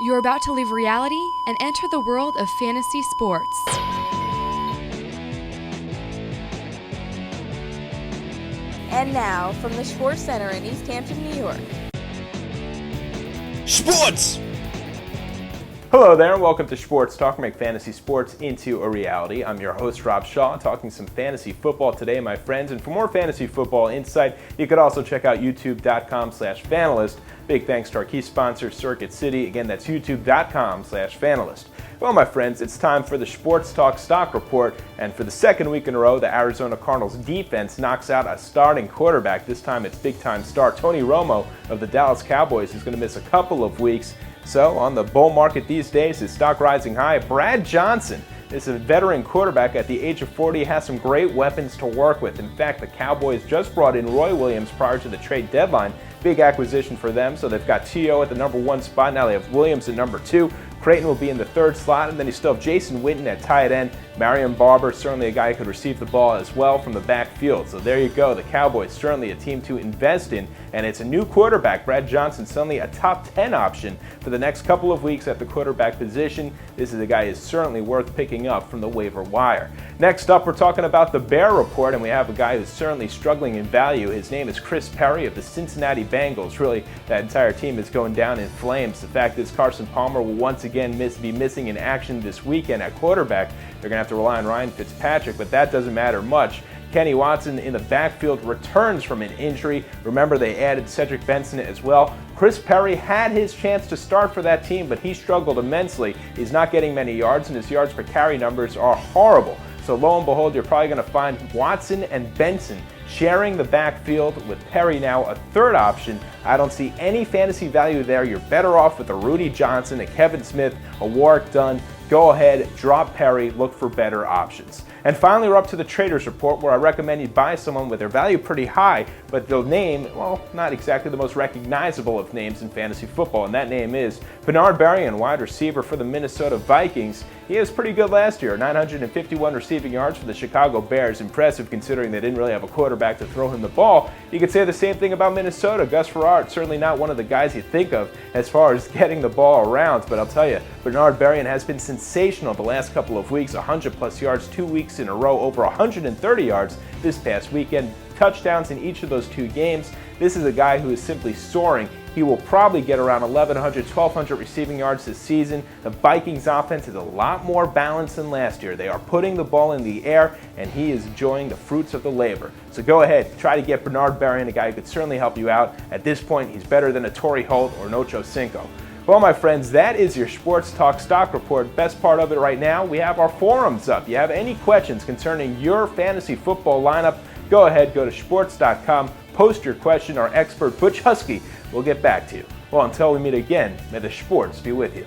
You're about to leave reality and enter the world of fantasy sports. And now, from the Sports Center in East Hampton, New York. Sports! Hello there, and welcome to Sports Talk, make fantasy sports into a reality. I'm your host, Rob Shaw, talking some fantasy football today, my friends. And for more fantasy football insight, you could also check out youtube.com/fanalist. Big thanks to our key sponsor, Circuit City. Again, that's youtube.com/fanalist. Well, my friends, it's time for the Sports Talk Stock Report. And for the second week in a row, the Arizona Cardinals defense knocks out a starting quarterback. This time it's big-time star Tony Romo of the Dallas Cowboys, who's going to miss a couple of weeks. So, on the bull market these days, his stock rising high. Brad Johnson is a veteran quarterback at the age of 40, has some great weapons to work with. In fact, the Cowboys just brought in Roy Williams prior to the trade deadline. Big acquisition for them. So they've got T.O. at the number 1 spot. Now they have Williams at number 2. Creighton will be in the 3rd slot, and then you still have Jason Witten at tight end. Marion Barber, certainly a guy who could receive the ball as well from the backfield. So there you go. The Cowboys, certainly a team to invest in, and it's a new quarterback. Brad Johnson, suddenly a top 10 option for the next couple of weeks at the quarterback position. This is a guy who's certainly worth picking up from the waiver wire. Next up, we're talking about the Bear Report, and we have a guy who's certainly struggling in value. His name is Chris Perry of the Cincinnati Bengals. Really, that entire team is going down in flames. The fact is Carson Palmer will once again be missing in action this weekend at quarterback. They're going to have to rely on Ryan Fitzpatrick, but that doesn't matter much. Kenny Watson in the backfield returns from an injury. Remember, they added Cedric Benson as well. Chris Perry had his chance to start for that team, but he struggled immensely. He's not getting many yards, and his yards per carry numbers are horrible. So lo and behold, you're probably going to find Watson and Benson sharing the backfield with Perry now a 3rd option. I don't see any fantasy value there. You're better off with a Rudy Johnson, a Kevin Smith, a Warwick Dunn. Go ahead, drop Perry, look for better options. And finally, we're up to the Traders Report, where I recommend you buy someone with their value pretty high, but their name, well, not exactly the most recognizable of names in fantasy football, and that name is Bernard Berrian, wide receiver for the Minnesota Vikings. He was pretty good last year, 951 receiving yards for the Chicago Bears. Impressive considering they didn't really have a quarterback to throw him the ball. You could say the same thing about Minnesota. Gus Farrar, certainly not one of the guys you think of as far as getting the ball around, but I'll tell you, Bernard Berrian has been sensational the last couple of weeks, 100+ yards 2 weeks in a row, over 130 yards this past weekend, touchdowns in each of those 2 games. This is a guy who is simply soaring. He will probably get around 1,100, 1,200 receiving yards this season. The Vikings offense is a lot more balanced than last year. They are putting the ball in the air, and he is enjoying the fruits of the labor. So go ahead, try to get Bernard Berrian, a guy who could certainly help you out. At this point, he's better than a Torrey Holt or an Ocho Cinco. Well, my friends, that is your Sports Talk Stock Report. Best part of it right now, we have our forums up. You have any questions concerning your fantasy football lineup, go ahead, go to sports.com, post your question. Our expert, Butch Husky, will get back to you. Well, until we meet again, may the sports be with you.